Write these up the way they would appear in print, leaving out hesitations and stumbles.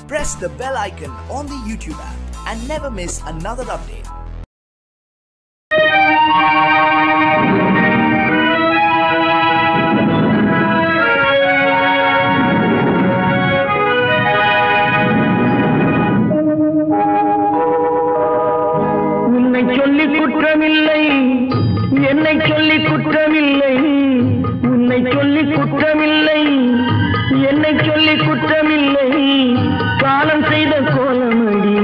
press the bell icon on the YouTube app and never miss another update. என்னை சொல்லி குற்றமில்லை உன்னை சொல்லி குற்றமில்லை என்னை சொல்லி குற்றமில்லை காலம் செய்த கோலமடி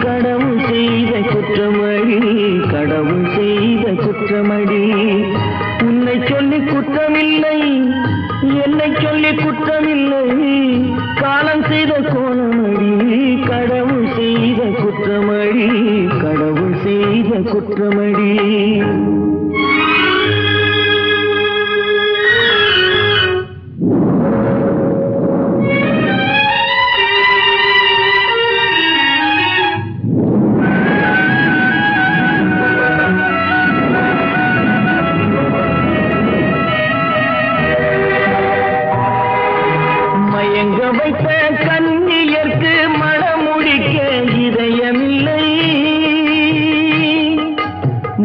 கடவுள் செய்த குற்றமடி கடவுள் செய்த குற்றமடி உன்னை சொல்லி குற்றமில்லை என்னை சொல்லி குற்றமில்லை காலம் செய்த கோலமடி கடவுள் செய்த குற்றமடி கடவுள் செய்த குற்றமடி வைத்த கண்ணியர்க்கு மனமுடிக்க இதயமில்லை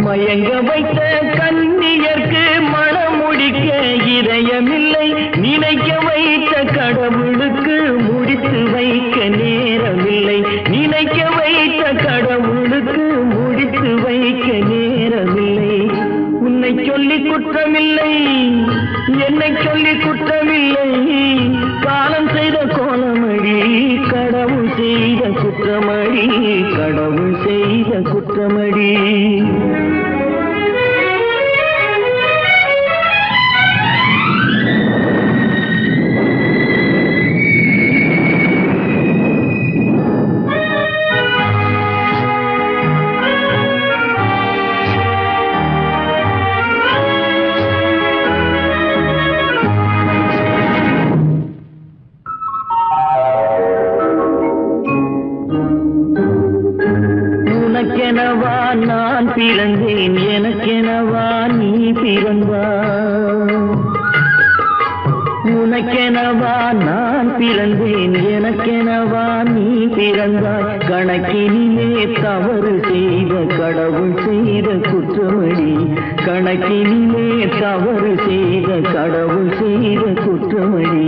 மயங்க வைத்த கண்ணியர்க்கு மனமுடிக்க இதயமில்லை நினைக்க வைத்த கடவுளுக்கு முடித்து வைக்க நேரமில்லை நினைக்க வைத்த கடவுளுக்கு முடித்து வைக்க நேரமில்லை உன்னை சொல்லி குற்றமில்லை என்னை சொல்லி குற்றமில்லை காலம் செய்த கோலமடி கடவுள் செய்த குற்றமடி கடவுள் செய்த குற்றமடி உனக்கெனவா நான் பிறந்தேன் எனக்கெனவா நீ பிறந்தாய் உனக்கெனவா நான் பிறந்தேன் எனக்கெனவா நீ பிறந்தாய் கணக்கினிலே தவறு செய்த கடவுள் செய்த குற்றமடி கணக்கினிலே தவறு செய்த கடவுள் செய்த குற்றமடி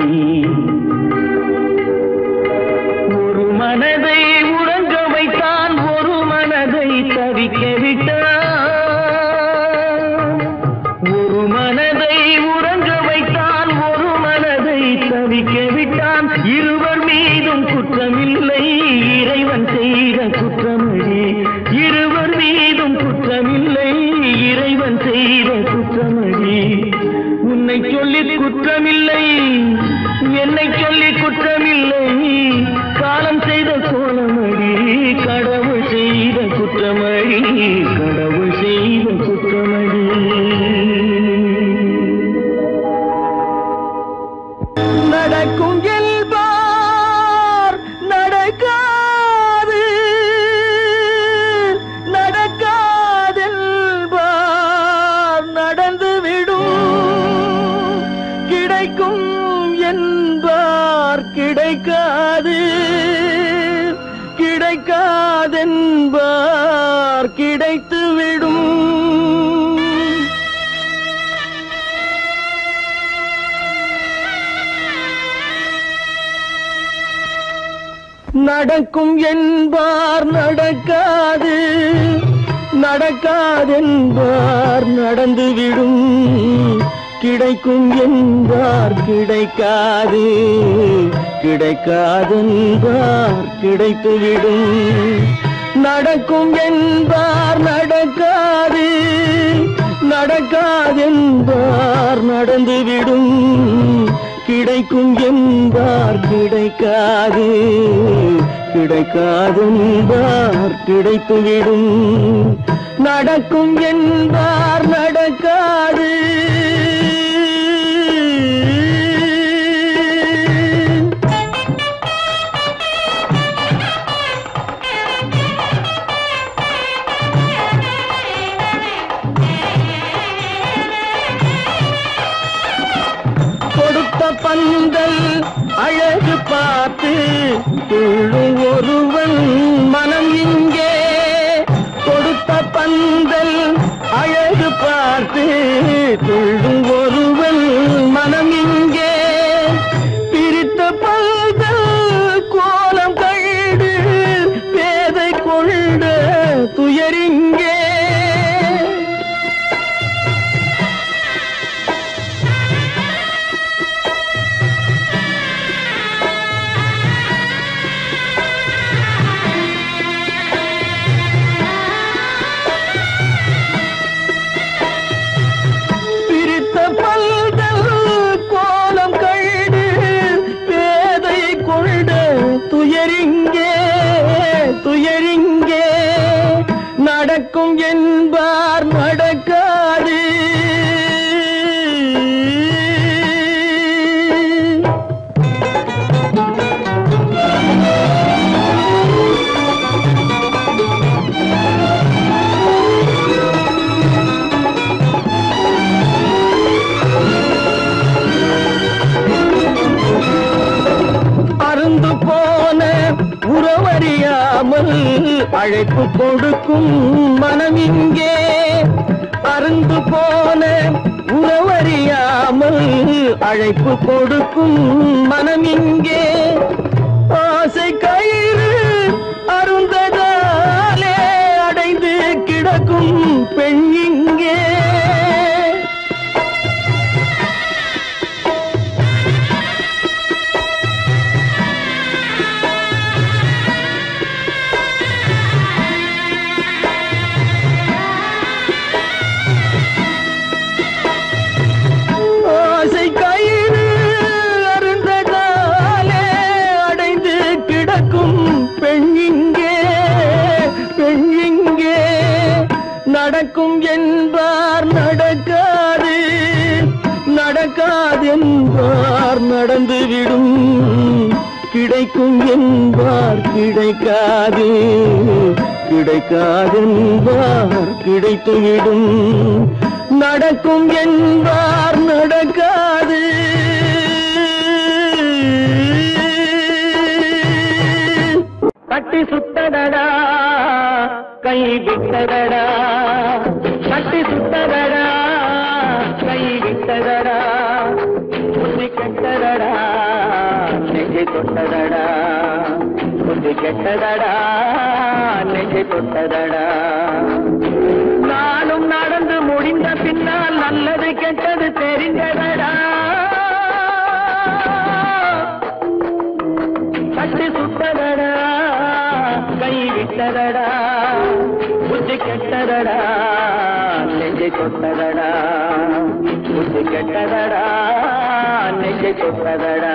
ஒரு மனதை உறங்க வைத்தான் ஒரு மனதை தவிக்க விட்டான் ஒரு மனதை உறங்க வைத்தான் ஒரு மனதை தவிக்க விட்டான் இருவர் மீதும் குற்றமில்லை இறைவன் செய்த குற்றமடி இருவர் மீதும் குற்றமில்லை இறைவன் செய்த குற்றமடி உன்னை சொல்லி குற்றமில்லை என்னை சொல்லி குற்றமில்லை காலம் செய்த கோலமடி கடவுள் செய்த குற்றமடி கடவுள் செய்த குற்றமடி நடக்கும் என்பார் நடக்காது நடக்காதென்பார் நடந்துவிடும் கிடைக்கும் என்பார் கிடைக்காது கிடைக்காதென்பார் கிடைத்துவிடும் நடக்கும் என்பார் நடக்காது நடக்காதென்பார் நடந்துவிடும் கிடைக்கும் என்பார் கிடைக்காது கிடைக்காதென்பார் கிடைத்துவிடும் நடக்கும் என்பார் நடக்காது நடக்காதென்பார் நடந்துவிடும் கிடைக்கும் என்பார் கிடைக்காது கிடைக்காதென்பார் கிடைத்துவிடும் நடக்கும் என்பார் நடக்காது பந்தல் அழகு பார்த்து துள்ளும் துள்ளும் ஒருவன் மனம் இங்கே பிரித்த பல்கள் கோலம் கண்டு பேதை கொண்ட துயரிங்கே துயரிங்கே நடக்கும் என்பார் நடக்காது அருந்து போன உறவறியாமல் அழைப்பு கொடுக்கும் மனம் இங்கே அருந்து போன உறவறியாமல் அழைப்பு கொடுக்கும் மனம் இங்கே ஆசை கயிறு அருந்ததாலே அடைந்து கிடக்கும் பெண் இங்கே நடக்கும் என்பார் நடக்காது நடக்காது என்பார் நடந்துவிடும் கிடைக்கும் என்பார் கிடைக்காது கிடைக்காது என்பார் கிடைத்துவிடும் நடக்கும் என்பார் நடக்காது கட்டி சுத்தடடா கை விட்டதடா கட்டி சுத்ததடா கை விட்டதடா புத்தி கெட்டதடா நெஞ்சை தொட்டதடா புத்தி கெட்டதடா நெஞ்சை தொட்டதடா நானும் நடந்து முடிந்த பின்னால் நல்லது கெட்டது தெரிந்ததடா கட்டி சுத்ததடா கை விட்டதடா புத்தி கெட்டதடா நெஞ்சை தொட்டதடா புத்தி கெட்டதடா நெஞ்சை தொட்டதடா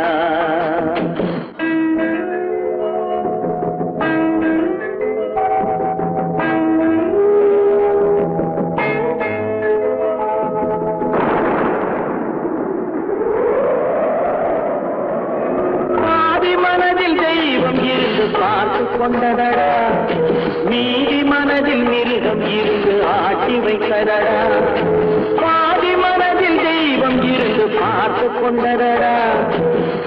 மனதில் தெய்வம் இருந்து பார்த்து கொண்டதடா மீதி மனதில் மிருகம் இருந்து ஆட்டி வைத்ததடா பாதி மனதில் தெய்வம் இருந்து பார்த்து கொண்டதடா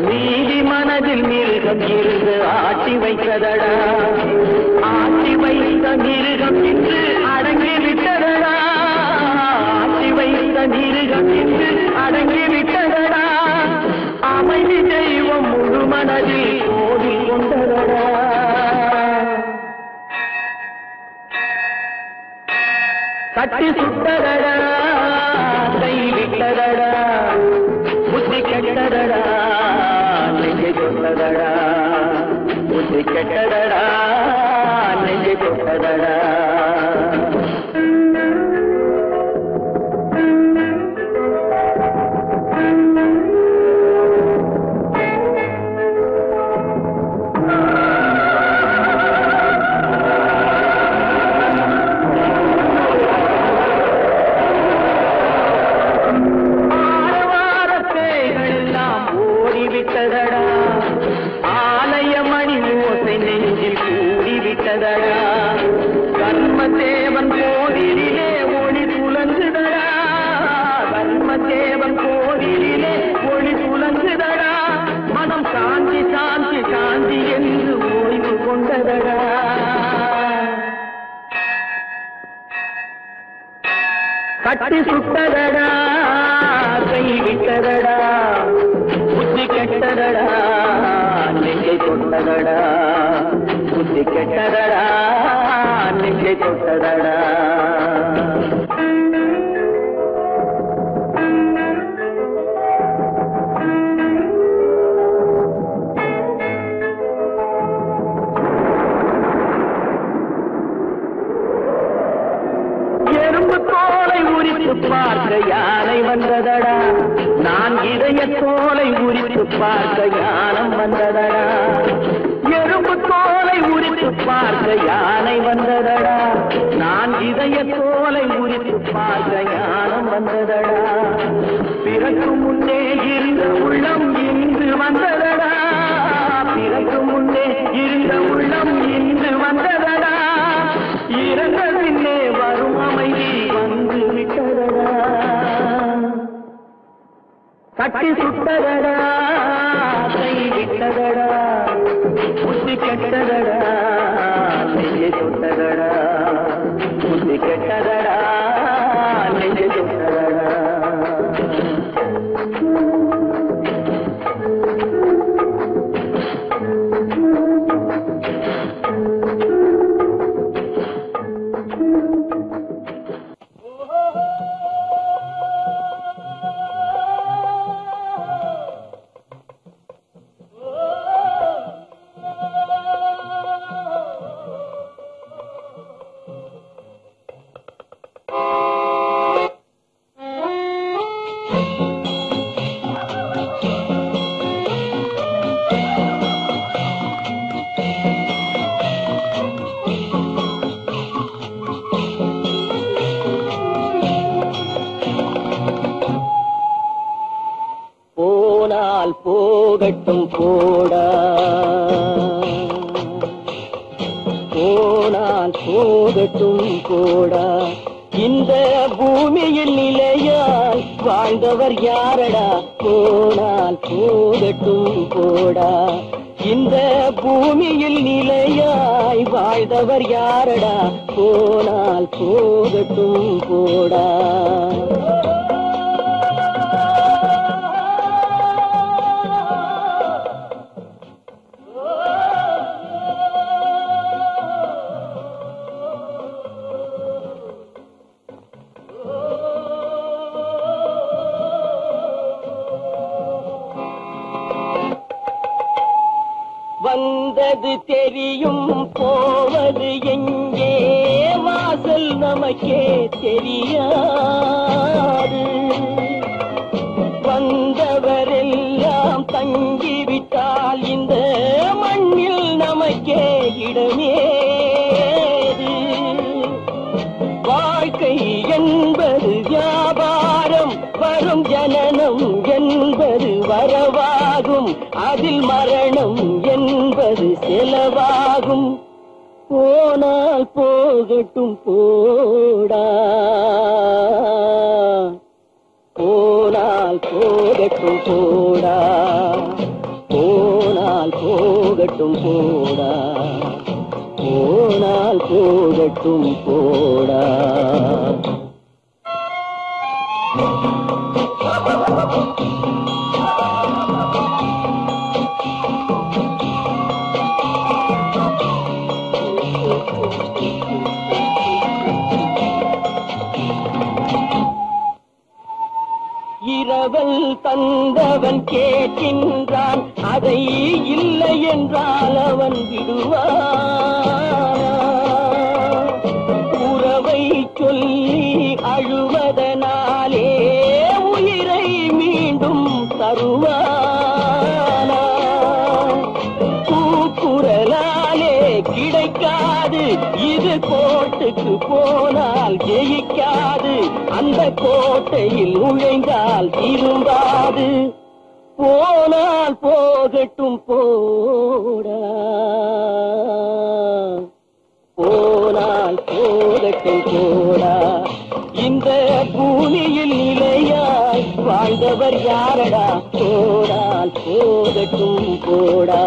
மீதி மனதில் மிருகம் இருந்து ஆட்டி வைத்ததடா ஆட்டி வைத்த மிருகம் இன்று அடங்கி விட்டதடா ஆட்டி வைத்த மிருகம் இன்று அடங்கி விட்டதடா அமைதி தெய்வம் முழு மனதில் ஓடி கொண்டதடா கட்டி சுட்டதடா கை விட்டதடா புத்தி கெட்டதடா நெஞ்சை தொட்டதடா புத்தி கெட்டதடா நெஞ்சை தொட்டதடா ஆலயமணி ஓசை நெஞ்சில் கூடிவிட்டதடா கர்ம கட்டி சுட்டதடா கை விட்டதடா புத்தி கெட்டதடா நெஞ்சை தொட்டதடா புத்தி கெட்டதடா நெஞ்சை தொட்டதடா பார்க்க யானை வந்ததடா நான் இதய தோலை உரித்து பார்க்க யானம் வந்ததடா எறும்பு தோலை உரித்து பார்க்க யானை வந்ததடா நான் இதய தோலை உரித்து பார்க்க யானம் வந்ததடா பிறகு முன்னே இருந்த உள்ளம் இன்று வந்ததடா பிறகு முன்னே இருந்த உள்ளம் இன்று வந்ததடா இறந்த பின்னே வரும் அமைதி வந்து விட்டதடா கட்டி சுட்டதடா கை விட்டதடா புத்தி கெட்டதடா நெஞ்சை சுட்டதடா புத்தி கெட்டதடா நெஞ்சை சுட்டதடா போகட்டும் போடா போனால் போகட்டும் போடா இந்த பூமியில் நிலையாய் வாழ்ந்தவர் யாரடா போனால் போகட்டும் போடா இந்த பூமியில் நிலையாய் வாழ்ந்தவர் யாரடா போனால் போகட்டும் போடா வந்தது தெரியும் போவது எங்கே வாசல் நமக்கே தெரியாது வந்தவரெல்லாம் தங்கிவிட்டால் இந்த மண்ணில் நமக்கே இடமேது வாழ்க்கை என்பது வியாபாரம் வரும் ஜனனம் என்பது வரவாகும் அதில் மரணம் என்பது செலவாகும் போனால் போகட்டும் போடா போனால் போகட்டும் போடா போனால் போகட்டும் போடா போனால் போகட்டும் போடா இரவல் தந்தவன் கேட்கின்றான் அதை இல்லை என்றால் அவன் விடுவான் உறவை சொல்லி அழுவதனாலே உயிரை மீண்டும் தருவானா கூக்குரலாலே கிடைக்காது இது கோட்டுக்கு போனால் ஜெயிக்காது அந்த கோட்டையில் நுழைந்தால் திரும்பாது போனால் போகட்டும் போடா போனால் போகட்டும் போடா இந்த பூமியில் நிலையாய் வாழ்ந்தவர் யாரடா போனால் போகட்டும் போடா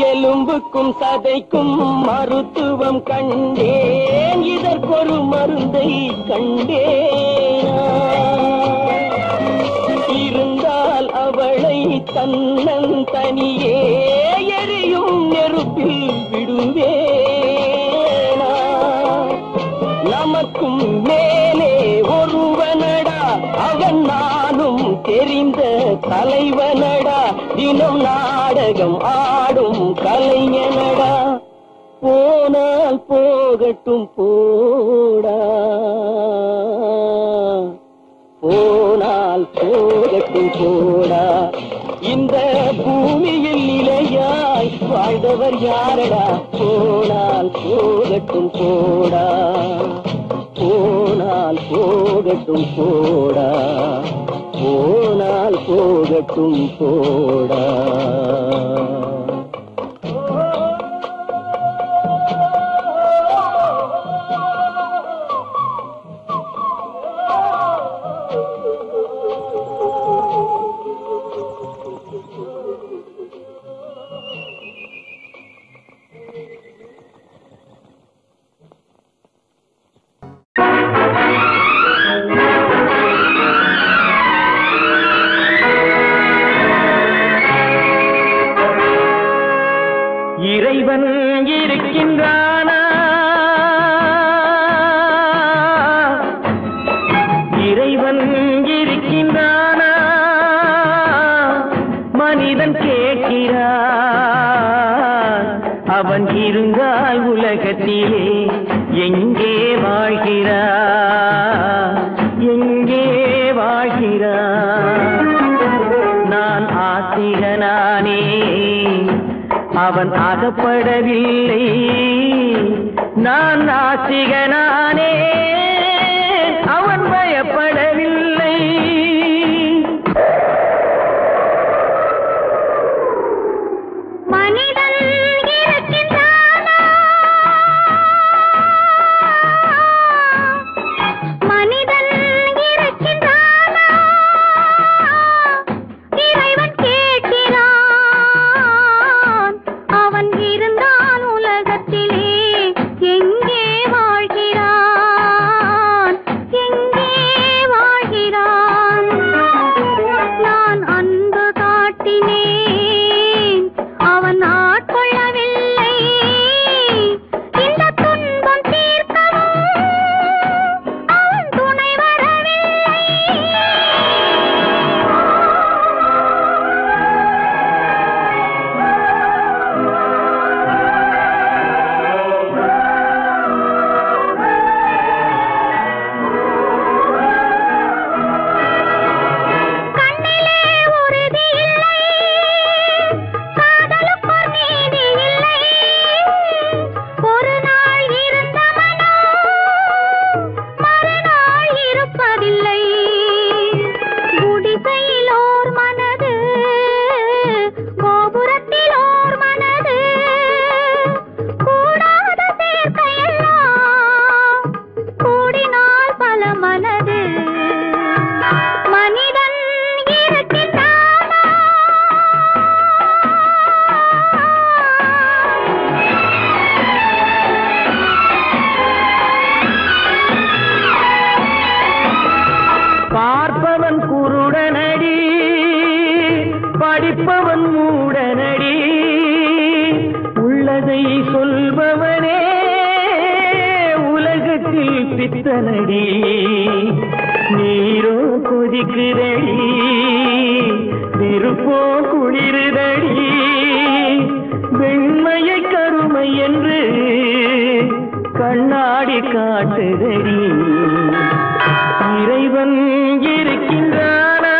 எலும்புக்கும் சதைக்கும் மருத்துவம் கண்டேன், இதற்கொரு மருந்தை கண்டேன். இருந்தால் அவளை தன்னன் தனியே எரியும் நெருப்பில் விடுவேனா? நமக்கும் மேலே ஒருவனடா, அவன் நானும் தெரிந்த தலைவனடா, தினம் நாடகம் ஆடும் கலைஞனடா. போனால் போகட்டும் போடா, போனால் போகட்டும் போடா. இந்த பூமியில் நிலையாய் வாழ்ந்தவர் யாரடா? போனால் போகட்டும் போடா, போனால் போகட்டும் போடா, போனால் போகட்டும் போடா. இறைவன் இருக்கின்றானா? இறைவன் இருக்கின்றானா? மனிதன் கேட்கிறான். அவன் இருந்தால் உலகத்திலே எங்கே வாழ்கிறான்? எங்கே வாழ்கிறான்? நான் ஆத்திகனானே, அவன் அகப்படவில்லை. நான் நாத்திகனானே, அவன் பயப்படவில்லை. மனிதன் இருக்கின்றானா? மனிதன் இருக்கின்றானா? இறைவன் கேட்கிறான். அவன் இருந்தான் உலகத்திலே எங்கே வாழ்கிறான்? எங்கே வாழ்கிறான்? நான் அன்பு காட்டினேன், அவன் ஆட்கொள்ளவில்லை. இந்த துன்பம் தீர்க்கவும் அவன் துணை வரவில்லை. கண்ணிலே உறுதி இல்லை, காதலுக்கோர் நீதி இல்லை. ஒரு நாள் இருந்த மனம் மறுநாள் இருப்பதில்லை. குடிசையில் ஓர் மனது, கோபுரத்தில் ஓர் மனது, கூடாத சேர்க்கையெல்லாம் கூடினால் பல மனது. மனிதன் இருக்கின்றானா? பார்ப்பவன் குருடனடி, படிப்பவன் மூடனடி. உள்ளதை சொல்பவனே உலகத்தில் பித்தனடி. நீரோ கொதிக்குதடி, நெருப்போ குளிருதடி. வெண்மையை கருமை என்று கண்ணாடி காட்டுதடி. இறைவன் இருக்கின்றானா?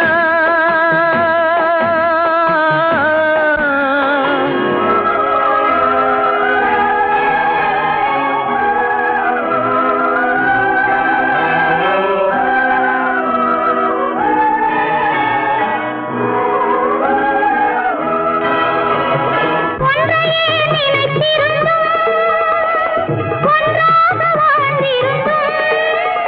ஒன்றையே நினைத்திருந்தோம், ஒன்றாக வாழ்ந்திருந்தோம்.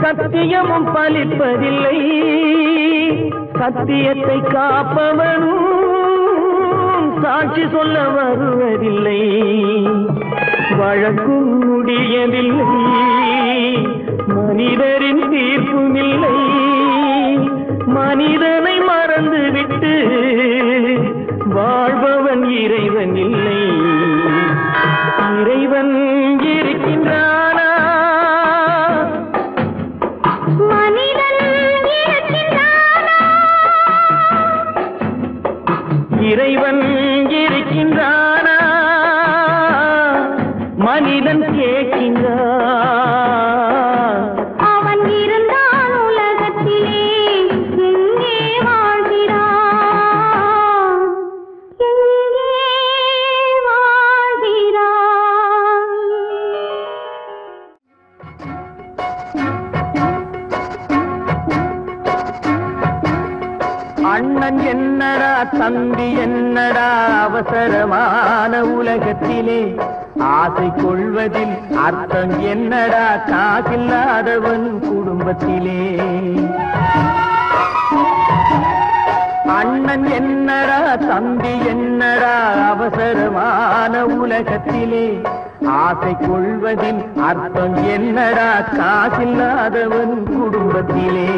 சத்தியமும் பலிப்பதில்லை, சத்தியத்தை காப்பவனும் சாட்சி சொல்ல வருவதில்லை. வழக்கும் முடியவில்லை, மனிதரின் தீர்ப்பும் இல்லை. மனிதனை மறந்துவிட்டு வாழ்பவன் இறைவன் இல்லை. இறைவன் இருக்கின்றானா? மனிதன் இருக்கின்றானா? இறைவன் இருக்கின்றானா? மனிதன் கேட்கின்றான். அவன் இருந்தான் உலகத்திலே, எங்கே வாழ்கிறான்? எங்கே வாழ்கிறான்? அண்ணன் என்னடா தம்பி என்னடா அவசரமான உலகத்திலே, ஆசை கொள்வதில் அர்த்தம் என்னடா காசில்லாதவன் குடும்பத்திலே. அண்ணன் என்னடா தம்பி என்னடா அவசரமான உலகத்திலே, ஆசை கொள்வதில் அர்த்தம் என்னடா காசில்லாதவன் குடும்பத்திலே.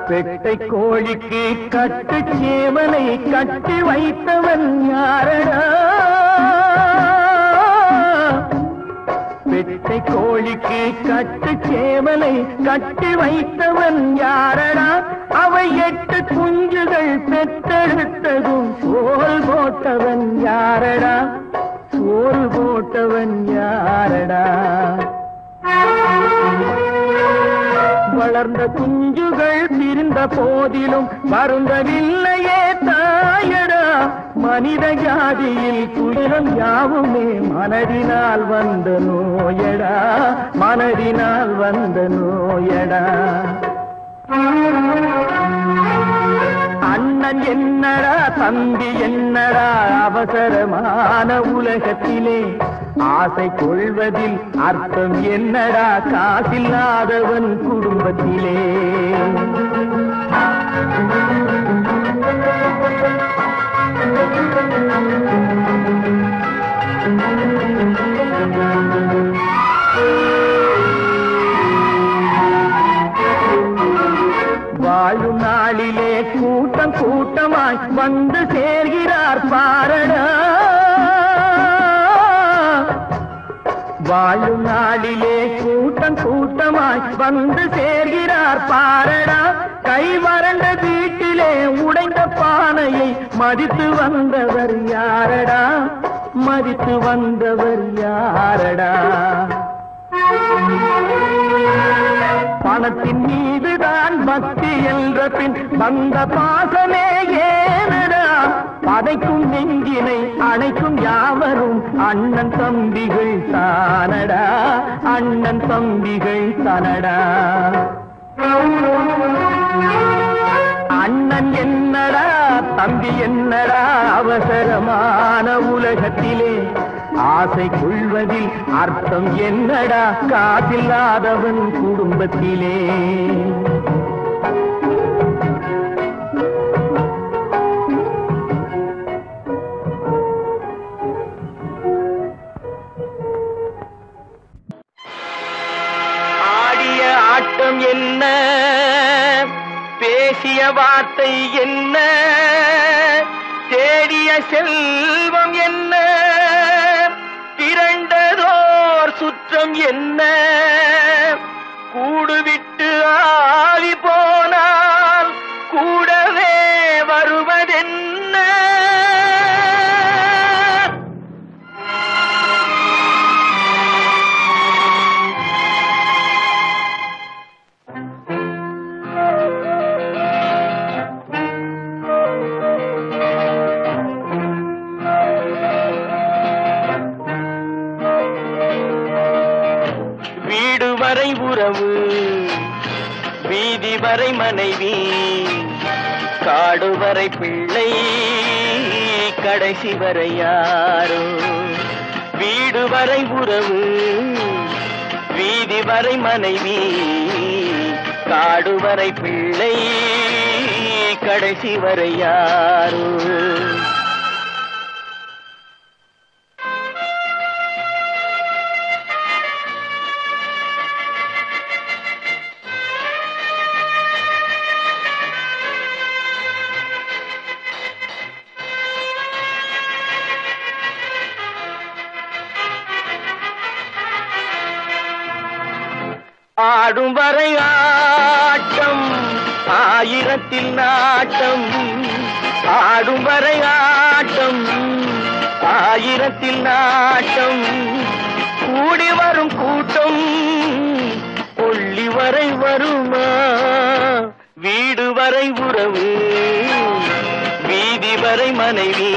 பெட்டை கோழிக்கு கட்டு சேவலை கட்டி வைத்தவன் யாரடா? பெட்டை கோழிக்கு கட்டு சேவலை கட்டி வைத்தவன் யாரடா? அவை 8 குஞ்சுகள் பெற்றெடுத்ததும் சோறு போட்டவன் யாரடா? சோறு போட்டவன் யாரடா? வளர்ந்த குஞ்சுகள் பிரிந்த போதிலும் வருந்தவில்லையே தாயடா. மனித ஜாதியில் துயரம் யாவுமே மனதினால் வந்த நோயடா, மனதினால் வந்த நோயடா. அண்ணன் என்னடா தம்பி என்னடா அவசரமான உலகத்திலே, ஆசை கொள்வதில் அர்த்தம் என்னடா காசில்லாதவன் குடும்பத்திலே. வாழும் நாளிலே கூட்டம் கூட்டமாய் வந்து சேர்கிறார் பாரடா. வாழும் நாளிலே கூட்டம் கூட்டமாய் வந்து சேர்கிறார் பாரடா. கை வறண்ட வீட்டிலே உடைந்த பானையை மதித்து வந்தவர் யாரடா? மதித்து வந்தவர் யாரடா? பணத்தின் மீதுதான் பக்தி என்ற பின் வந்த பாசமே ஏனடா? பதைக்கும் நெஞ்சினை அணைக்கும் யாவரும் அண்ணன் தம்பிகள் தானடா, அண்ணன் தம்பிகள் தானடா. அண்ணன் என்னடா தம்பி என்னடா அவசரமான உலகத்திலே, ஆசை கொள்வதில் அர்த்தம் என்னடா காசில்லாதவன் குடும்பத்திலே. ஆடிய ஆட்டம் என்ன, பேசிய வார்த்தை என்ன, தேடிய செல்வம் என்ன, திரண்டதோர் சுற்றம் என்ன, கூடுவிட்டு ஆவி போனால் கூடவே வருவதென்ன. வரை உறவு, வீதி வரை மனைவி, காடு வரை பிள்ளை, கடைசி வரை யாரோ. வீடு வரை உறவு, வீதி வரை மனைவி, காடு வரை பிள்ளை, கடைசி வரை யாரோ. ஆடும் வரை ஆட்டம், ஆயிரத்தில் நாட்டம். ஆடும் வரை ஆட்டம், ஆயிரத்தில் நாட்டம். கூடி வரும் கூட்டம் கொள்ளி வரை வருமா. வீடு வரை உறவு, வீதி வரை மனைவி,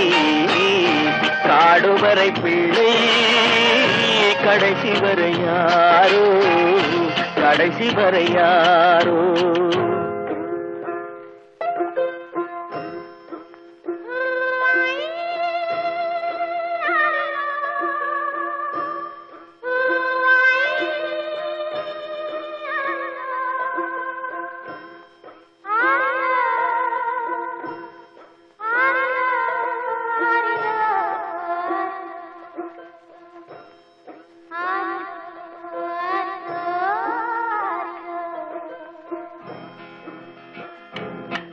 காடு வரை பிள்ளை, கடைசி வரை யாரோ, கடைசி வரை யாரோ.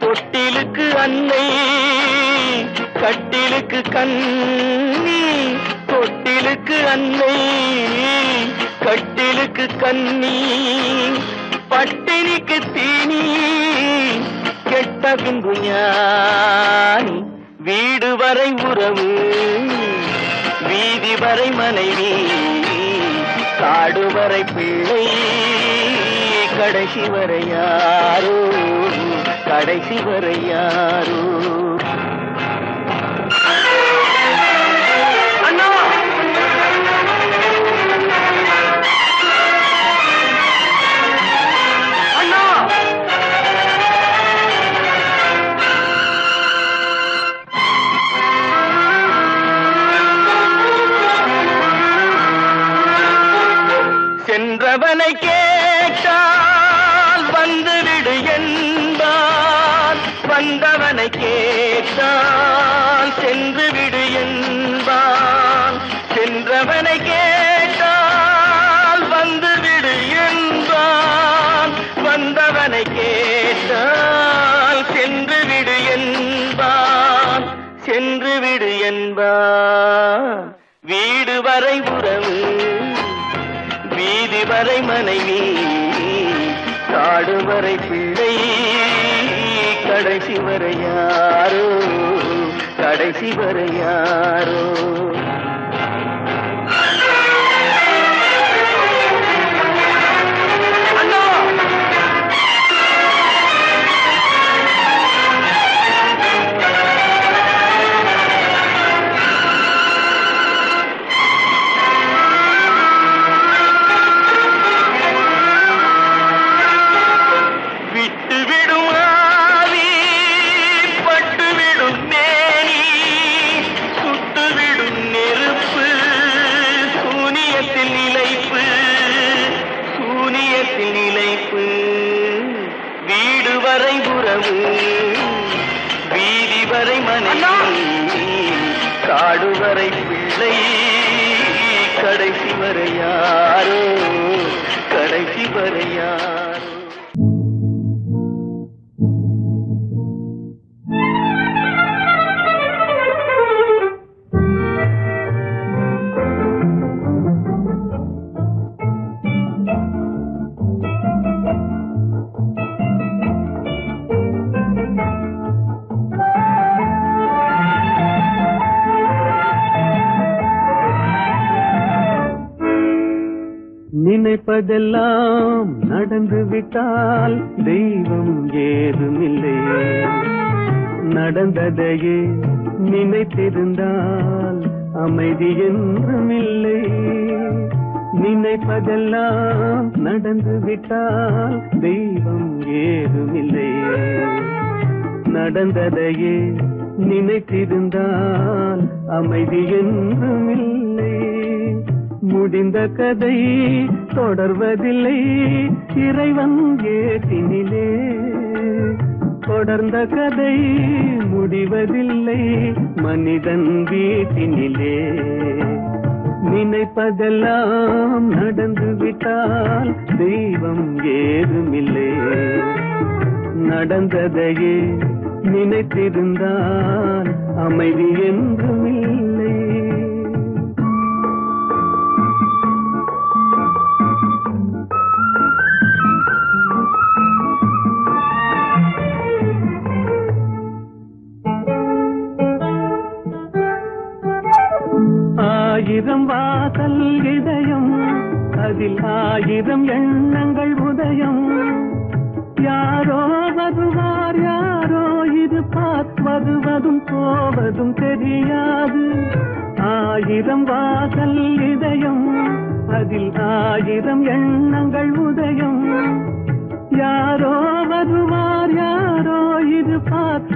தொட்டிலுக்கு அன்னை, கட்டிலுக்கு கண்ணி. தொட்டிலுக்கு அன்னை, கட்டிலுக்கு கண்ணி. பட்டினிக்கு தீனி, கெட்ட பின்பு ஞானி. வீடு வரை உறவு, வீதி வரை மனைவி, காடு வரை பிள்ளை, கடைசி வரை யாரோ, கடைசி வரை யாரோ. அண்ணா அண்ணா சென்றவனை கேட்டால் வந்துவிடு என்பான், வந்தவனை கேட்டால் சென்று விடு என்பான். சென்றவனை கேட்டால் வந்துவிடு என்பான், வந்தவனை கேட்டால் சென்று விடு என்பான், சென்று விடு என்பான். வீடு வரை உறவு, வீதி வரை மனைவி, காடு வரை பிள்ளை, கடைசி வரை யாரோ, கடைசி வரை யாரோ. வீடு வரை உறவு, வீதி வரை மனைவி, காடு வரை பிள்ளை, கடைசி வரை யாரோ, கடைசி வரை யாரோ. நினைப்பதெல்லாம் நடந்து விட்டால் தெய்வம் ஏதுமில்லை, நடந்ததையே நினைத்திருந்தால் அமைதி என்றுமில்லை. நினைப்பதெல்லாம் நடந்து விட்டால் தெய்வம் ஏதுமில்லை. நடந்ததையே நினைத்திருந்தால் அமைதி என்றுமில்லை. முடிந்த கதை தொடர்வதில்லை இறைவன் ஏற்றினிலே. தொடர்ந்த கதை முடிவதில்லை மனிதன் வீட்டினிலே. நினைப்பதெல்லாம் நடந்து விட்டால் தெய்வம் ஏதுமில்லை. நடந்ததையே நினைத்திருந்தால் அமைதி என்றுமில்லை. ஆயிரம் வாசல் இதயம் அதில் ஆயிரம் எண்ணங்கள் உதயம். யாரோ வருவார் யாரோ இது வருவதும் போவதும் தெரியாது. ஆயிரம் வாசல் இதயம் அதில் ஆயிரம் எண்ணங்கள் உதயம். யாரோ வருவார் யாரோ இது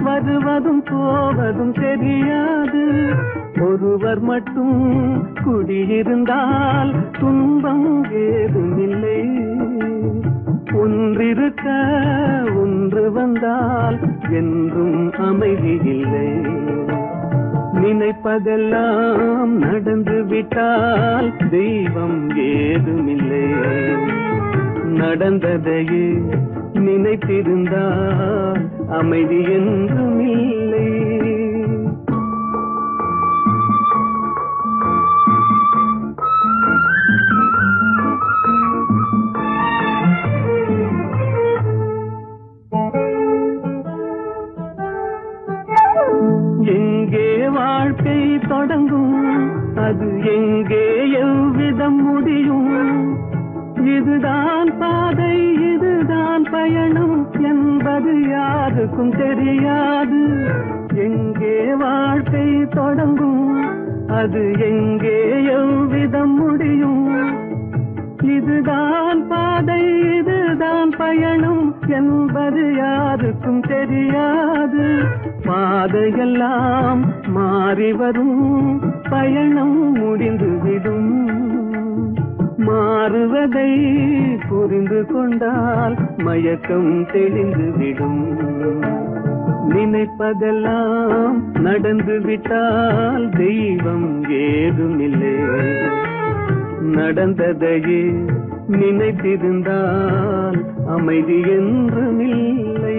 வருவதும் போவதும் தெரியாது. ஒருவர் மட்டும் குடியிருந்தால் துன்பம் ஏதுமில்லை. ஒன்றிருக்க ஒன்று வந்தால் என்றும் அமைதி இல்லை. நினைப்பதெல்லாம் நடந்து விட்டால் தெய்வம் ஏதுமில்லை. நடந்ததையே நினைத்திருந்தால் அமைதி என்றுமில்லை. எங்கே வாழ்க்கை தொடங்கும் அது எங்கே எவ்விதம் முடியும். இதுதான் பாதை இதுதான் பயணம் என்பது யாருக்கும் தெரியாது. எங்கே வாழ்க்கை தொடங்கும் அது எங்கே எவ்விதம் முடியும். இதுதான் பாதை இதுதான் பயணம் என்பது யாருக்கும் தெரியாது. பாதையெல்லாம் மாறி வரும் பயணம் முடிந்துவிடும். மாறுவதை புரிந்து கொண்டால் மயக்கம் தெளிந்துவிடும். நினைப்பதெல்லாம் நடந்து விட்டால் தெய்வம் ஏதுமில்லை. நடந்ததையே நினைத்திருந்தால் அமைதி என்றுமில்லை.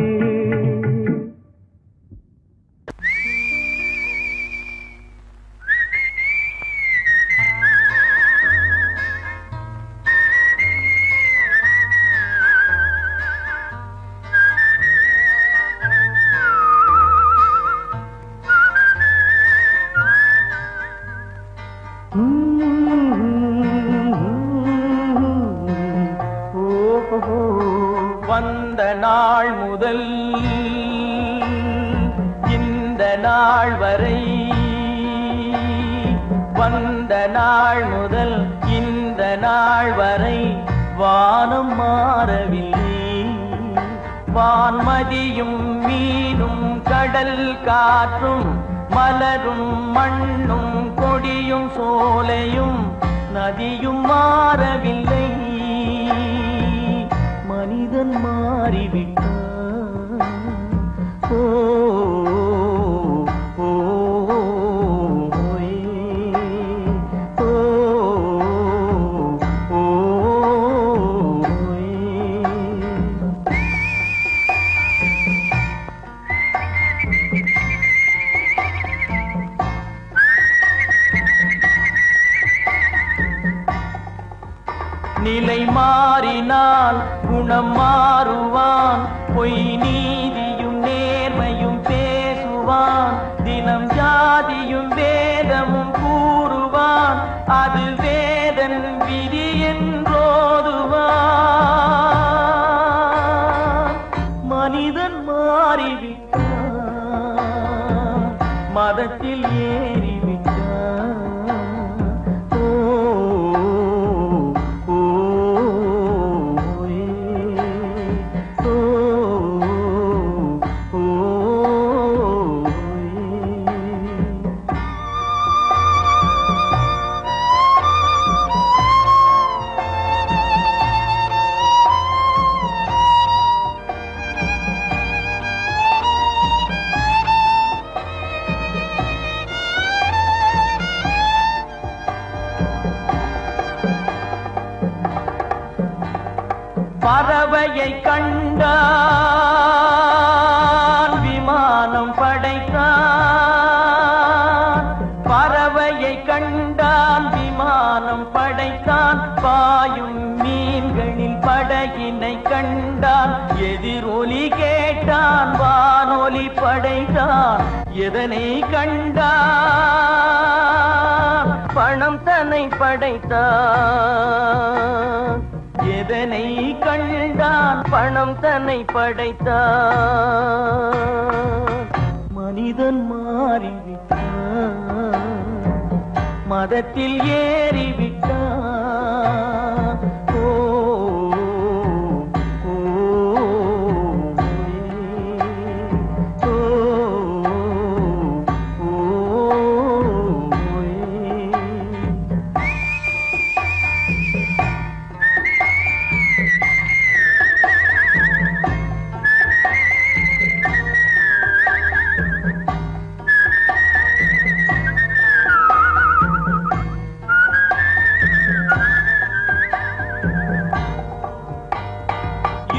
வந்த நாள் முதல் இந்த நாள் வரை, வந்த நாள் முதல் இந்த நாள் வரை வானம் மாறவில்லை. வான்மதியும் மீனும் கடல் காற்றும் மலரும் மண்ணும் கொடியும் சோலையும் நதியும் மாறவில்லை. மனிதன் மாறிவிட்டான். ஓ ஓ ஓ ஓ நிலை மாறினால் குணம் மாறுவான். பொய் நீதியும் நேர்மையும் பேசுவான். தினம் ஜாதியும் வேதமும் கூறுவான். அது வேதன் விதி என்றோதுவான். மனிதன் மாறிவிட்டான். மதத்தில் ஏறிவிட்டான். ஓ பறவையை கண்டான் விமானம் படைத்தான். பறவையை கண்டான் விமானம் படைத்தான். பாயும் மீன்களில் படகினை கண்டான். எதிரொலி கேட்டான் வானொலி படைத்தான். எதனை கண்டான்? பணம் தன்னை படைத்தான். எதனை கண்டான்? பணம் தன்னை படைத்தான். மனிதன் மாறிவிட்டான், மதத்தில் ஏறிவிட்டான். ஓ ஓ, ஓ, ஓ,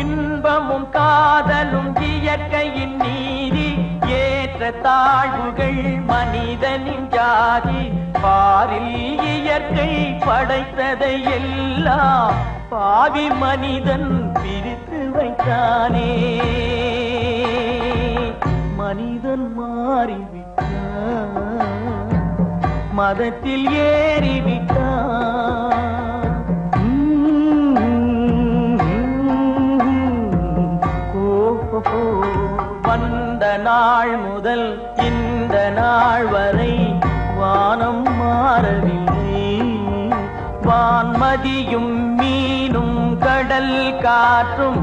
இன்பமும் காதலும் இயற்கையின் நீதி. ஏற்ற தாழ்வுகள் மனிதனின் ஜாதி. பாரில் இயற்கை படைத்ததை எல்லாம் பாவி மனிதன் பிரித்து வைத்தானே. மனிதன் மாறிவிட்டான், மதத்தில் ஏறிவிட்டான். வந்த நாள் முதல் இந்த நாள் வரை வானம் மாறவில்லை. வான்மதியும் மீனும் கடல் காற்றும்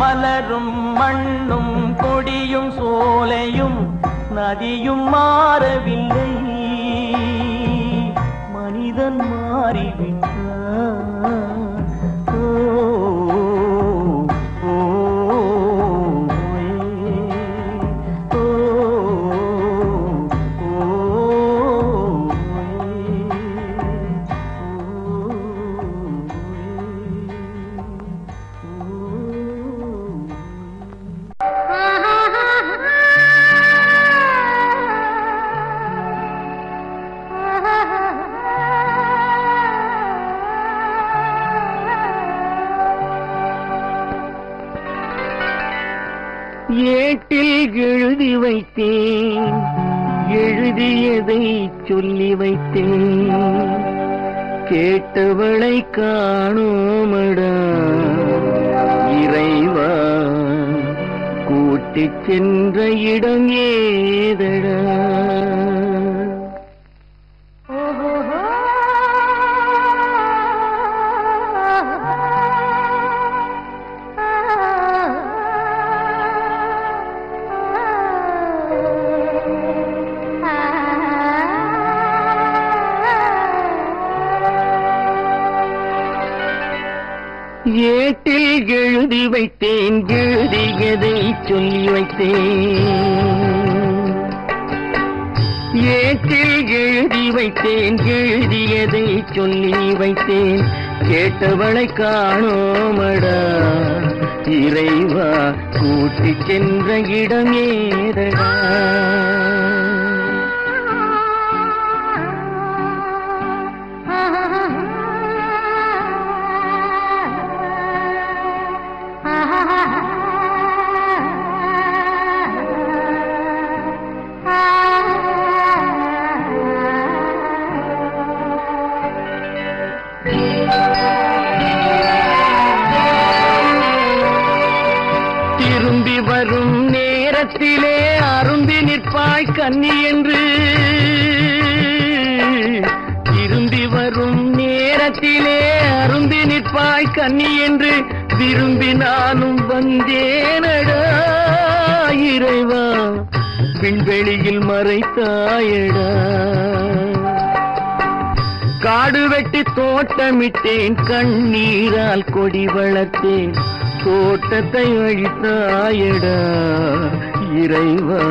மலரும் மண்ணும் கொடியும் சோலையும் நதியும் மாறவில்லை. மனிதன் மாறிவிட்டான். ஏட்டில் எழுதி வைத்தேன், எழுதியதை சொல்லி வைத்தேன். கேட்டவளை காணோமடா இறைவா, கூட்டிச் சென்ற இடம் ஏதடா? ஏட்டில் எழுதி வைத்தேன், எழுதியதை சொல்லி வைத்தேன். ஏட்டில் எழுதி வைத்தேன், எழுதியதை சொல்லி வைத்தேன். கேட்டவளை காணோமடா இறைவா, கூட்டிச் சென்ற இடம் ஏதடா? திரும்பி வரும் நேரத்திலே அரும்பி நிற்பாய் கன்னி என்று. திரும்பி வரும் நேரத்திலே அரும்பி நிற்பாய் கன்னி என்று விரும்பி நானும் வந்தேனடா இறைவா, விண்வெளியில் மறைத்தாயடா. காடு வெட்டி தோட்டமிட்டேன், கண்ணீரால் கொடி வளர்த்தேன். தோட்டத்தை அழித்தாயடா இறைவா,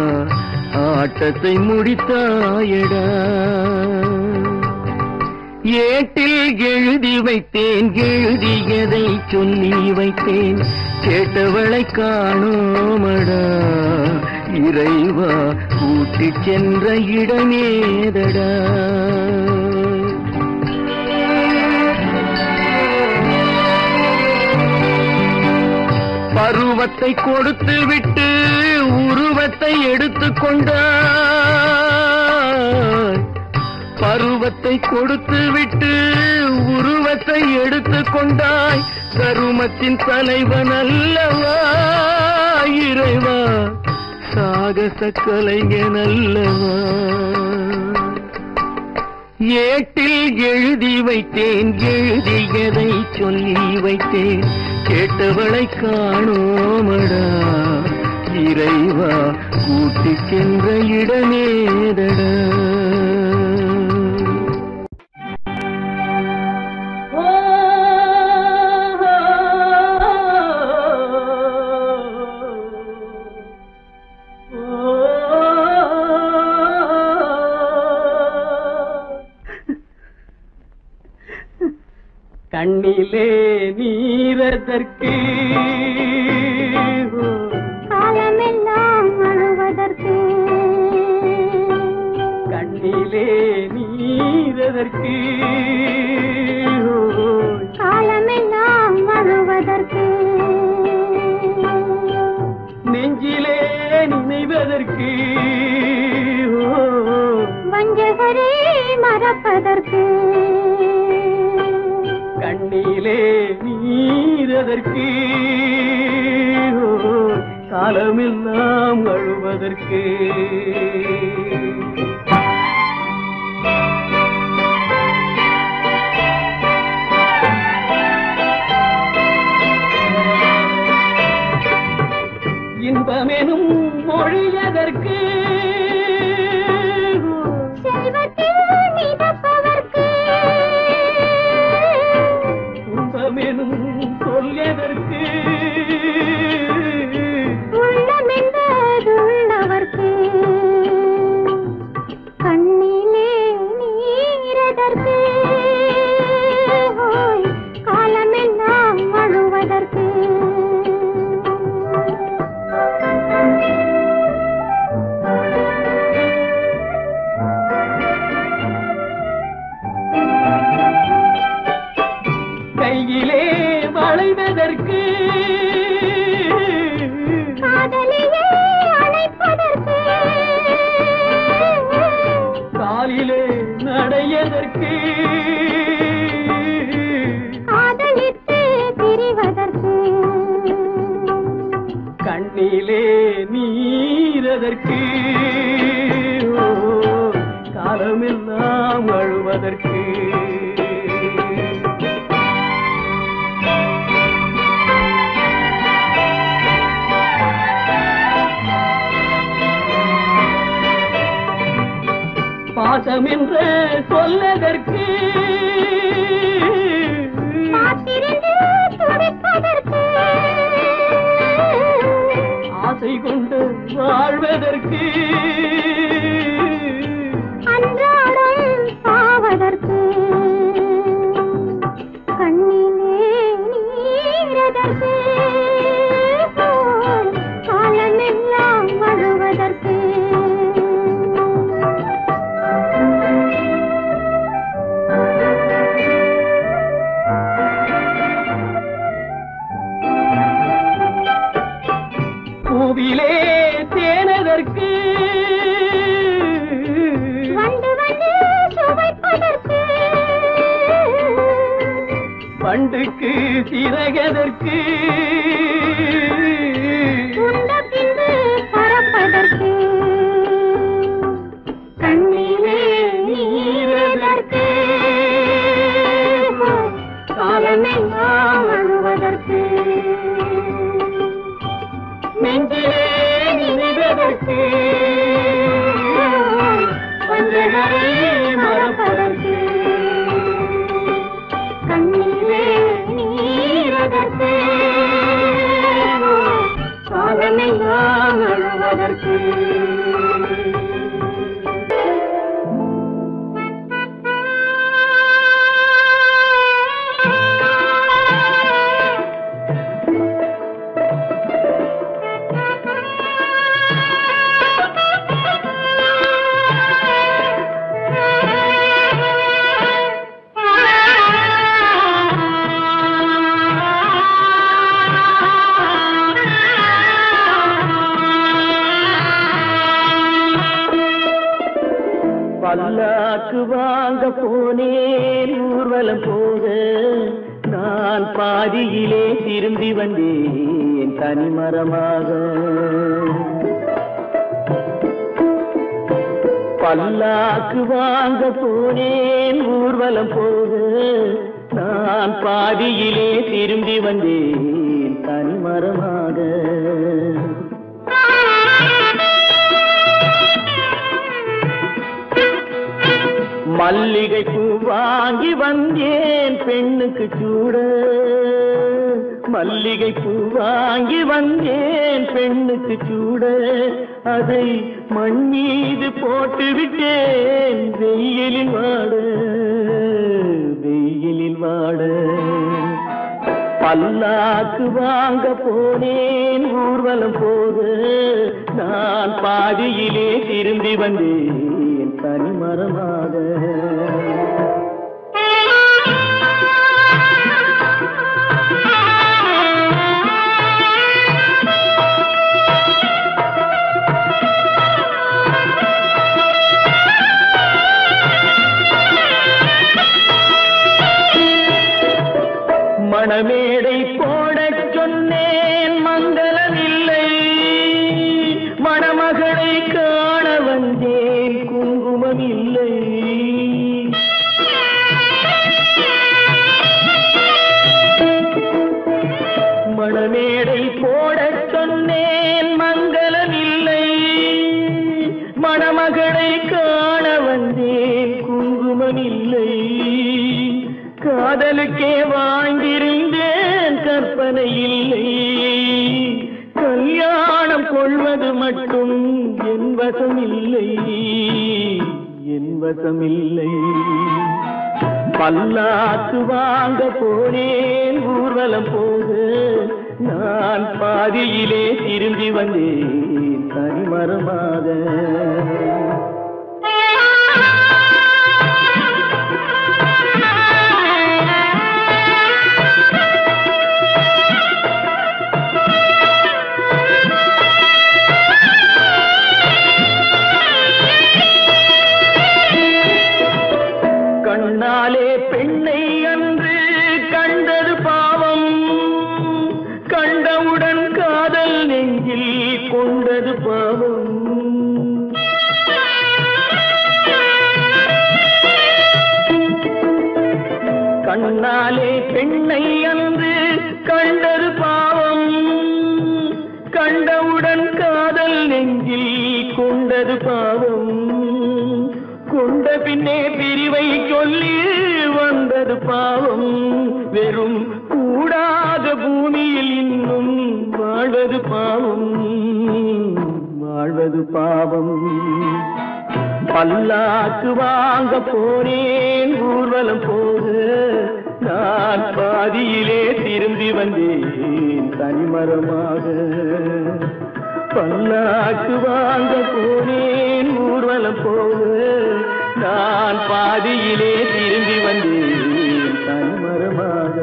ஆட்டத்தை முடித்தாயடா. ஏட்டில் எழுதி வைத்தேன், எழுதியதை சொல்லி வைத்தேன், கேட்டவளை காணோமடா இறைவா, கூட்டிச் சென்ற இடமேதடா. பருவத்தை கொடுத்து விட்டு உருவத்தை எடுத்துக் கொண்டாய், பருவத்தை கொடுத்து விட்டு உருவத்தை எடுத்துக் கொண்டாய், கருமத்தின் தலைவன் அல்லவா இறைவா, சாகச கலைஞன் அல்லவா. ஏட்டில் எழுதி வைத்தேன், எழுதியதை சொல்லி வைத்தேன், கேட்டவளை காணோமடா இறைவா, கூட்டிச் சென்ற இடமேதடா. கண்ணிலே நீரதற்கு, காலமெல்லாம் அழுவதற்கு, கண்ணிலே நீரதற்கு, காலமெல்லாம் அழுவதற்கு, நெஞ்சிலே நினைவதற்கு, வஞ்சகரே மறப்பதற்கு, கண்ணிலே நீரதற்கு, காலமெல்லாம் அழுவதற்கு. இன்பமெனும் மொழியதற்கு, செல்வத்தில் மிதப்பதற்கு, துன்பமெனும் சொல்லியதற்கு, உள்ளமென்பதுள்ளவர்க்கு, கண்ணிலே நீரதற்கு, காலமெல்லாம் அழுவதற்கு. கையிலே வளைவதற்கு, காதலியே அழைப்பதற்கு, காலிலே நடையதற்கு, காதலித்து பிரிவதற்கு, கண்ணிலே நீரதற்கு, காலமெல்லாம் அழுவதற்கு. பாசம் என்று சொல்லதற்கு, காத்திருந்து துடிப்பதற்கு, ஆசை கொண்டு வாழ்வதற்கு, அன்றாடம் சாவதற்கு, கண்ணிலே நீரதற்கு, காலமெல்லாம் அழுவதற்கு. பூவிலே தேனதற்கு, வந்து வந்து சுவைப்பதற்கு, பண்டுக்கு சிறகதற்கு, உண்ட பின்பு பறப்பதற்கு, கண்ணிலே நீரதற்கு, காலமெல்லாம் அழுவதற்கு, நெஞ்சிலே நினைவதற்கு, வஞ்சகரை மறப்பதற்கு, கண்ணிலே நீரதற்கு, காலமெல்லாம் அழுவதற்கு. பல்லாக்கு வாங்க போனேன் ஊர்வலம் போக நான் பாதியிலே திரும்பி வந்தேன் தனிமரமாக. பல்லாக்கு வாங்க போனேன் ஊர்வலம் போக நான் பாதியிலே திரும்பி வந்தேன் தனிமரமாக. மல்லிகை பூ வாங்கி வந்தேன் பெண்ணுக்கு சூட, மல்லிகை பூ வாங்கி வந்தேன் பெண்ணுக்கு சூட, அதை மண் மீது போட்டு விட்டேன் வெயிலில் வாட, வெயிலில் வாட. பல்லாக்கு வாங்க போனேன் ஊர்வலம் போக நான் பாதியிலே திரும்பி வந்தேன் தனிமரமாக. மணமேடை போடச் சொன்னேன் மங்களமில்லை, மணமகளை காண வந்தேன் குங்குமம் இல்லை. மணமேடை போடச் சொன்னேன் மங்களமில்லை, மணமகளை காண வந்தேன் குங்குமம் இல்லை. காதலுக்கே வாழ்ந்திருந்தேன் கற்பனை இல்லை, கல்யாணம் கொள்வது மட்டும் என் வசமில்லை, என் வசமில்லை. பல்லாக்கு வாங்க போனேன் ஊர்வலம் போக நான் பாதியிலே திரும்பி வந்தேன் தனிமரமாக. கண்ணாலே பெண்ணை அன்று கண்டது பாவம், கண்டவுடன் காதல் நெஞ்சில் கொண்டது பாவம். கண்ணாலே பெண்ணை அன்று கண்டது பாவம், கண்டவுடன் காதல் நெஞ்சில் கொண்டது பாவம். கொண்ட பின்னே பிரிவை சொல்லி வந்தது பாவம், வெறும் கூடாத பூமியில் இன்னும் வாழ்வது பாவம், வாழ்வது பாவம். பல்லாக்கு வாங்க போனேன் ஊர்வலம் போக நான் பாதியிலே திரும்பி வந்தேன் தனிமரமாக. பல்லாக்கு வாங்க போனேன் ஊர்வலம் போக நான் பாதியிலே திரும்பி வந்தேன் தனிமரமாக.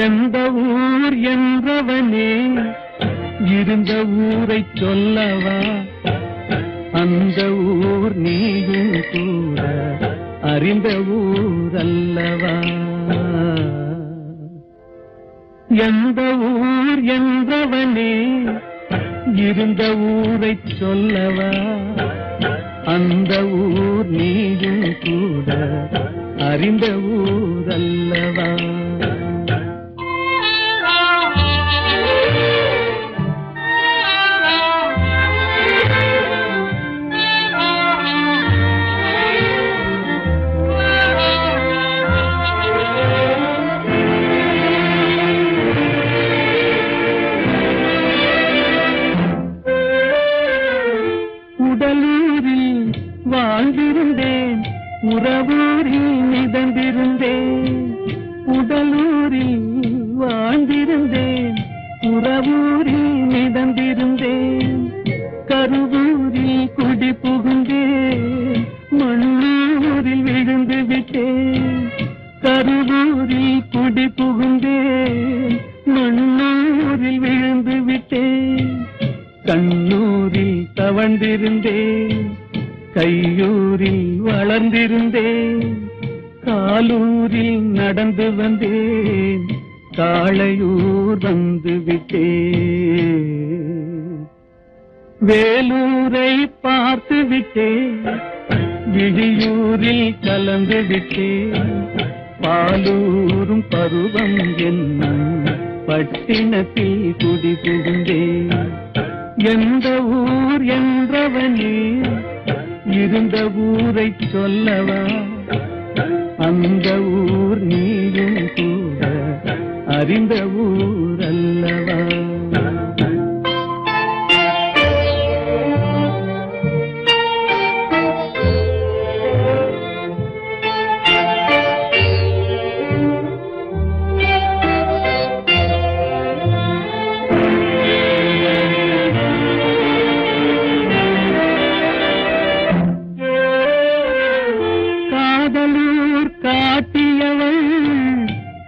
எந்த ஊர் என்றவனே இருந்த ஊரை சொல்லவா, அந்த ஊர் நீயும் கூட அறிந்த ஊர் அல்லவா. எந்த ஊர் என்றவனே இருந்த ஊரை சொல்லவா, அந்த ஊர் நீயும் கூட அறிந்த ஊர் அல்லவா. உடலூரில் வாழ்ந்திருந்தேன், உறவூரில் மிதந்திருந்தேன். உடலூரில் வாழ்ந்திருந்தேன், உறவூரில் மிதந்திருந்தேன். கருவூரில் குடி புகுந்தேன், மண்ணூரில் விழுந்து விட்டேன். கருவூரில் குடி புகுந்தேன், மண்ணூரில் விழுந்து விட்டேன். கண்ணூரில் தவழ்ந்திருந்தேன், கையூரில் அமர்ந்திருந்தேன், காலூரில் நடந்து வந்தேன், காளையூர் வந்து விட்டேன். வேலூரை பார்த்து விட்டேன், விழியூரில் கலந்து விட்டேன், பாலூரும் பருவம் என்னும் பட்டினத்தில் குடி புகுந்தேன். எந்த ஊர் என்றவனே இருந்த ஊரை சொல்லவா, அந்த ஊர் நீயும் கூட அறிந்த ஊர் அல்லவா.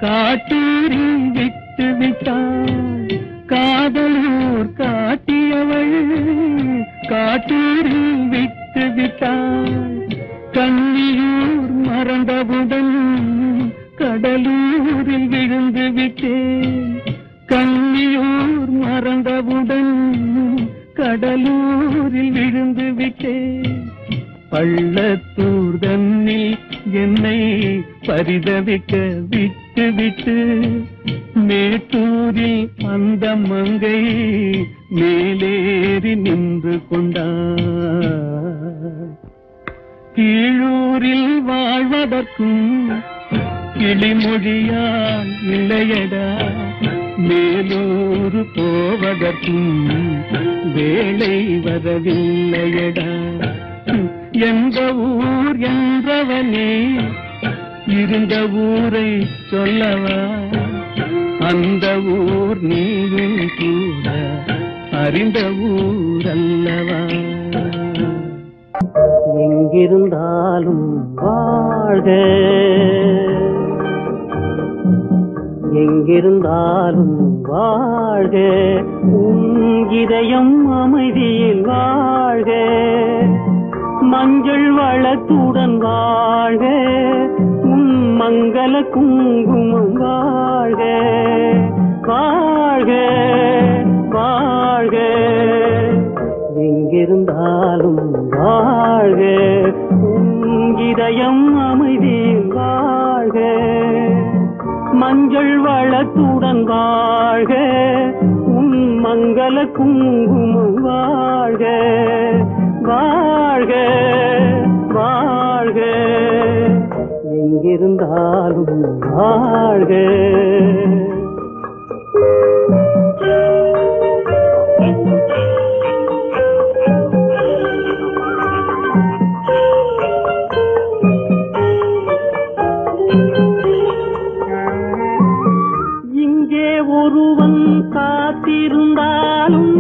காட்டூரில் விட்டு விட்டாள், காதலூர் காட்டியவள் காட்டூரில் விட்டு விட்டாள். கண்ணியூர் மறந்தவுடன் கடலூரில் விழுந்து விட்டேன், கண்ணியூர் மறந்தவுடன் கடலூரில் விழுந்து விட்டேன். பள்ளத்தூர் தன்னில் என்னை பரிதவிக்க விட்டு விட்டு மேட்டூரில் அந்த மங்கை மேலேறி நின்று கொண்டார். கீழூரில் வாழ்வதற்கும் கிளிமொழியால் இல்லையடா, மேலூர் போவதற்கும் வேளை வரவில்லையடா. எந்த ஊர் என்றவனே இருந்த ஊரை சொல்லவா, அந்த ஊர் நீயும் கூட அறிந்த ஊர் அல்லவா. எங்கிருந்தாலும் வாழ்க, எங்கிருந்தாலும் வாழ்க, உன் இதயம் அமைதியில் வாழ்க, மஞ்சள் வளத்துடன் வாழ்க, உன் மங்கள குங்குமம் வாழ்க, வாழ்க வாழ்க. எங்கிருந்தாலும் வாழ்க, உன் இதயம் அமைதியில் வாழ்க, மஞ்சள் வளத்துடன் வாழ்க, உன் மங்கள குங்குமம் வாழ்க, வாழ்க வாழ்க. எங்கிருந்தாலும் வாழ்க. இங்கே ஒருவன் காத்திருந்தாலும்,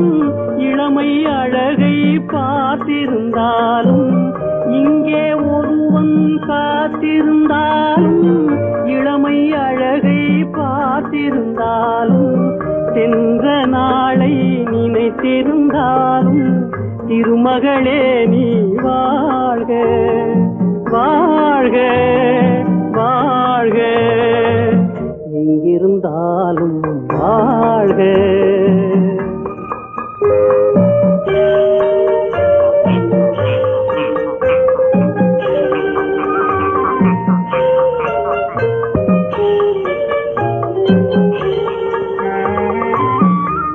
இளமை அழகை பார்த்திருந்தாலும், இங்கே ஒருவன் காத்திருந்தாலும், இளமை அழகை பார்த்திருந்தாலும், சென்ற நாளை நினைத்திருந்தாலும், திருமகளே நீ வாழ்க, வாழ்க வாழ்க. எங்கிருந்தாலும் வாழ்க.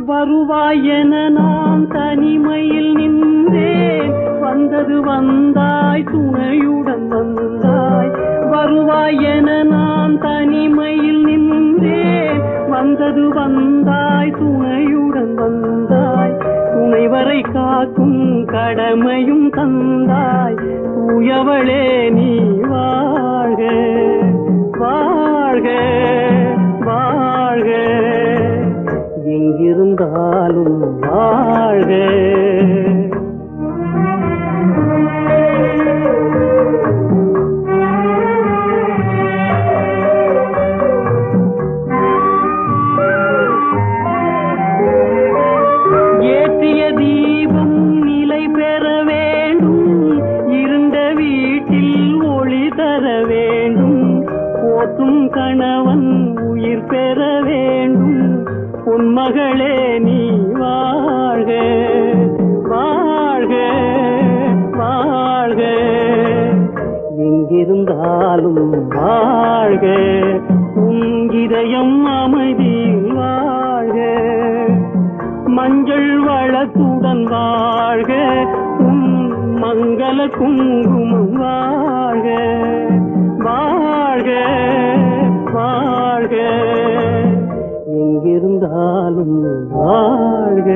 வருவாயென நான் தனிமையில் நின்றேன், வந்தது வந்தாய் துணையுடன் வந்தாய். வருவாயென நான் தனிமையில் நின்றேன், வந்தது வந்தாய் துணையுடன் வந்தாய். துணைவரை காக்கும் கடமையும் தந்தாய், தூயவளே நீ வாழ்க, வாழ்க வாழ்க. எங்கிருந்தாலும் வாழ்க. ஏற்றிய தீபம் நிலை பெற வேண்டும், இருண்ட வீட்டில் பொன்மகளே நீ வாழ்க வாழ்க வாழ்க எங்கிருந்தாலும் வாழ்க உன் இதயம் அமைதியில் வாழ்க மஞ்சள் வளத்துடன் வாழ்க உன் மங்கள குங்குமம் வாழ்க வாழ்க வாழ்க எங்கிருந்தாலும் வாழ்க